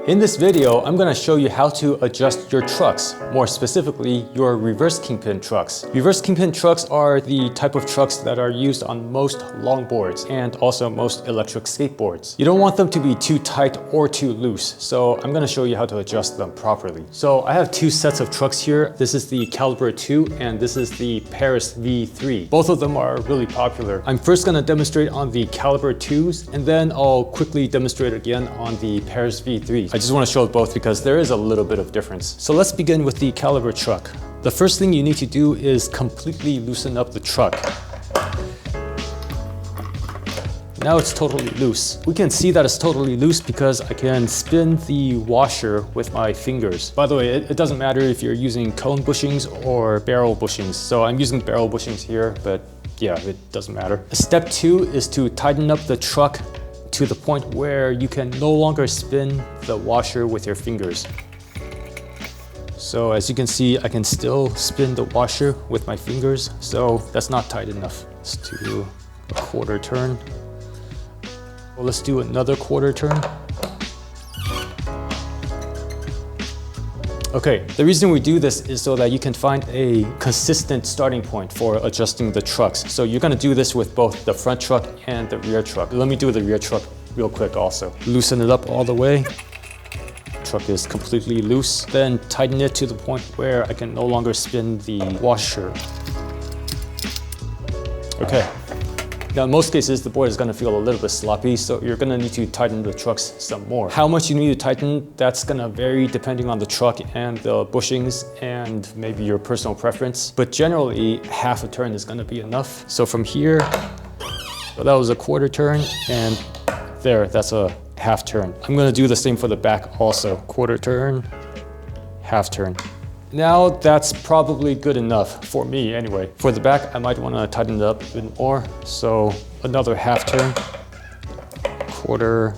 In this video, I'm going to show you how to adjust your trucks, more specifically your reverse kingpin trucks. Reverse kingpin trucks are the type of trucks that are used on most longboards and also most electric skateboards. You don't want them to be too tight or too loose, so I'm going to show you how to adjust them properly. So I have two sets of trucks here. This is the Caliber 2 and this is the Paris V3. Both of them are really popular. I'm first going to demonstrate on the Caliber 2s and then I'll quickly demonstrate again on the Paris V3. I just want to show both because there is a little bit of difference. So let's begin with the Caliber truck. The first thing you need to do is completely loosen up the truck. Now it's totally loose. We can see that it's totally loose because I can spin the washer with my fingers. By the way, it doesn't matter if you're using cone bushings or barrel bushings. So I'm using barrel bushings here, but yeah, it doesn't matter. Step 2 is to tighten up the truck to the point where you can no longer spin the washer with your fingers. So as you can see, I can still spin the washer with my fingers, so that's not tight enough. Let's do a quarter turn. Well, let's do another quarter turn. Okay, the reason we do this is so that you can find a consistent starting point for adjusting the trucks. So you're gonna do this with both the front truck and the rear truck. Let me do the rear truck real quick also. Loosen it up all the way. Truck is completely loose. Then tighten it to the point where I can no longer spin the washer. Okay. Now, in most cases, the board is going to feel a little bit sloppy, so you're going to need to tighten the trucks some more. How much you need to tighten, that's going to vary depending on the truck and the bushings and maybe your personal preference. But generally, half a turn is going to be enough. So from here, so that was a quarter turn, and there, that's a half turn. I'm going to do the same for the back also. Quarter turn, half turn. Now that's probably good enough for me anyway. For the back, I might want to tighten it up a bit more. So another half turn, quarter,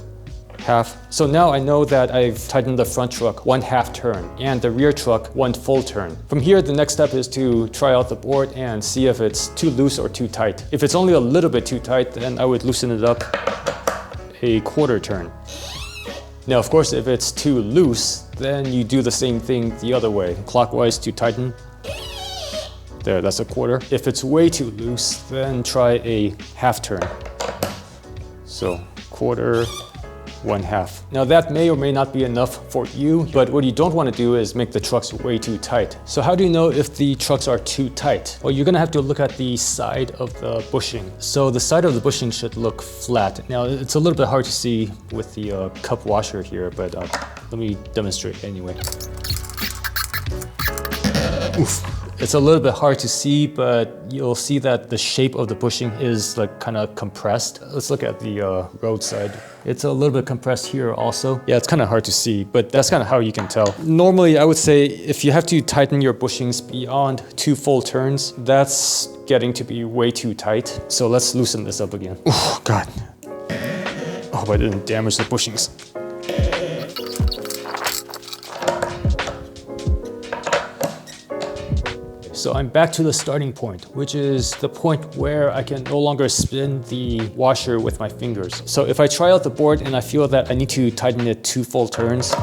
half. So now I know that I've tightened the front truck 1/2 turn and the rear truck 1 full turn. From here, the next step is to try out the board and see if it's too loose or too tight. If it's only a little bit too tight, then I would loosen it up a quarter turn. Now, of course, if it's too loose, then you do the same thing the other way. Clockwise to tighten. There, that's a quarter. If it's way too loose, then try a half turn. So, quarter, 1/2. Now that may or may not be enough for you, but what you don't want to do is make the trucks way too tight. So how do you know if the trucks are too tight? Well, you're going to have to look at the side of the bushing. So the side of the bushing should look flat. Now it's a little bit hard to see with the cup washer here, but let me demonstrate anyway. Oof. It's a little bit hard to see, but you'll see that the shape of the bushing is like kind of compressed. Let's look at the roadside. It's a little bit compressed here also. Yeah, it's kind of hard to see, but that's kind of how you can tell. Normally, I would say if you have to tighten your bushings beyond 2 full turns, that's getting to be way too tight. So let's loosen this up again. Oh, God. I hope I didn't damage the bushings. So I'm back to the starting point, which is the point where I can no longer spin the washer with my fingers. So if I try out the board and I feel that I need to tighten it 2 full turns,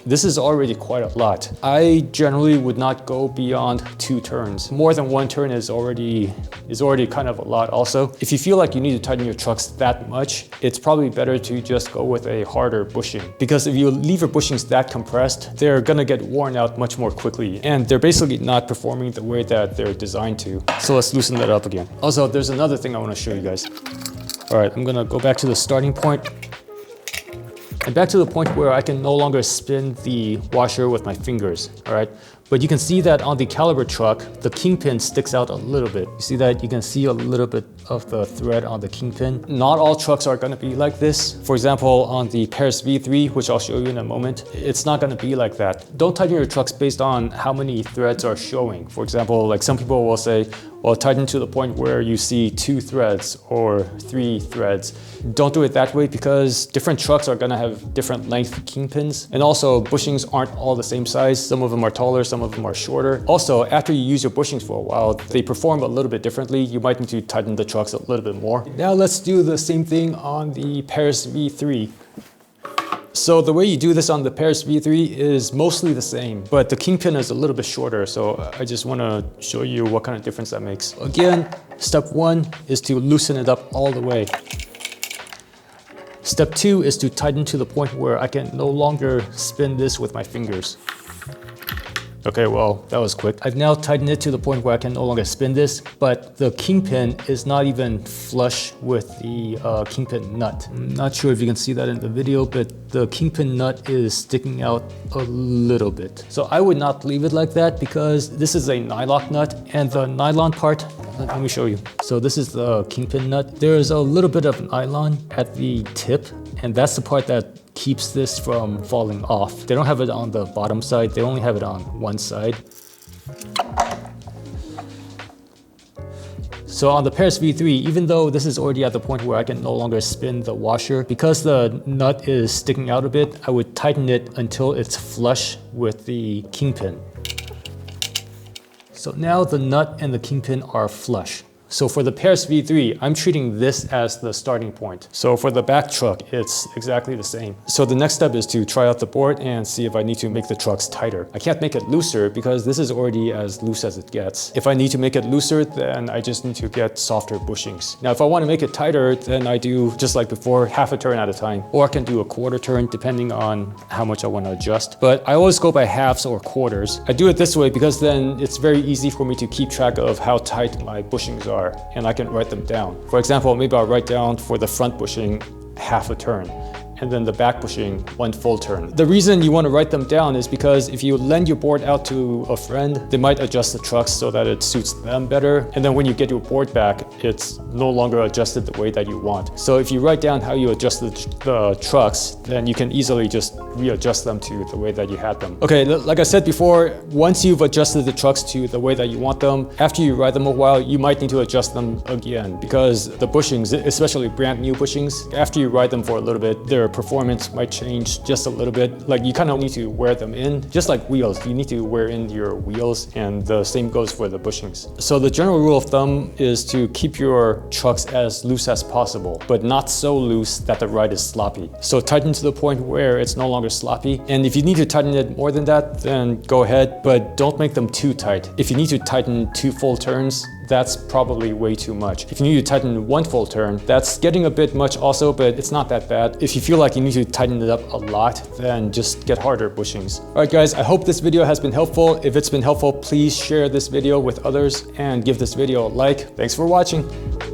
this is already quite a lot. I generally would not go beyond 2 turns. More than 1 turn is already kind of a lot also. If you feel like you need to tighten your trucks that much, it's probably better to just go with a harder bushing. Because if you leave your bushings that compressed, they're gonna get worn out much more quickly. And they're basically not performing the way that they're designed to. So let's loosen that up again. Also, there's another thing I wanna show you guys. All right, I'm gonna go back to the starting point. And back to the point where I can no longer spin the washer with my fingers, all right? But you can see that on the Caliber truck, the kingpin sticks out a little bit. You see that? You can see a little bit of the thread on the kingpin. Not all trucks are gonna be like this. For example, on the Paris V3, which I'll show you in a moment, it's not gonna be like that. Don't tighten your trucks based on how many threads are showing. For example, like some people will say, well, tighten to the point where you see 2 threads or 3 threads. Don't do it that way because different trucks are gonna have different length kingpins. And also bushings aren't all the same size. Some of them are taller, some of them are shorter. Also, after you use your bushings for a while, they perform a little bit differently. You might need to tighten the trucks a little bit more. Now let's do the same thing on the Paris V3. So the way you do this on the Paris V3 is mostly the same, but the kingpin is a little bit shorter, so I just want to show you what kind of difference that makes. Again, step 1 is to loosen it up all the way. Step 2 is to tighten to the point where I can no longer spin this with my fingers. Okay, well, that was quick. I've now tightened it to the point where I can no longer spin this, but the kingpin is not even flush with the kingpin nut. I'm not sure if you can see that in the video, but the kingpin nut is sticking out a little bit. So I would not leave it like that because this is a nylon nut, and the nylon part, let me show you. So this is the kingpin nut. There is a little bit of nylon at the tip, and that's the part that keeps this from falling off. They don't have it on the bottom side, they only have it on one side. So on the Paris V3, even though this is already at the point where I can no longer spin the washer, because the nut is sticking out a bit, I would tighten it until it's flush with the kingpin. So now the nut and the kingpin are flush. So for the Paris V3, I'm treating this as the starting point. So for the back truck, it's exactly the same. So the next step is to try out the board and see if I need to make the trucks tighter. I can't make it looser because this is already as loose as it gets. If I need to make it looser, then I just need to get softer bushings. Now, if I want to make it tighter, then I do, just like before, half a turn at a time. Or I can do a quarter turn depending on how much I want to adjust. But I always go by halves or quarters. I do it this way because then it's very easy for me to keep track of how tight my bushings are, and I can write them down. For example, maybe I'll write down for the front bushing half a turn, and then the back bushing 1 full turn. The reason you want to write them down is because if you lend your board out to a friend, they might adjust the trucks so that it suits them better. And then when you get your board back, it's no longer adjusted the way that you want. So if you write down how you adjust the trucks, then you can easily just readjust them to the way that you had them. Okay, like I said before, once you've adjusted the trucks to the way that you want them, after you ride them a while, you might need to adjust them again because the bushings, especially brand new bushings, after you ride them for a little bit, their performance might change just a little bit. Like you kind of need to wear them in, just like wheels. You need to wear in your wheels, and the same goes for the bushings. So the general rule of thumb is to keep your trucks as loose as possible, but not so loose that the ride is sloppy. So tighten to the point where it's no longer sloppy. And if you need to tighten it more than that, then go ahead, but don't make them too tight. If you need to tighten 2 full turns, that's probably way too much. If you need to tighten 1 full turn, that's getting a bit much also, but it's not that bad. If you feel like you need to tighten it up a lot, then just get harder bushings. All right, guys, I hope this video has been helpful. If it's been helpful, please share this video with others and give this video a like. Thanks for watching.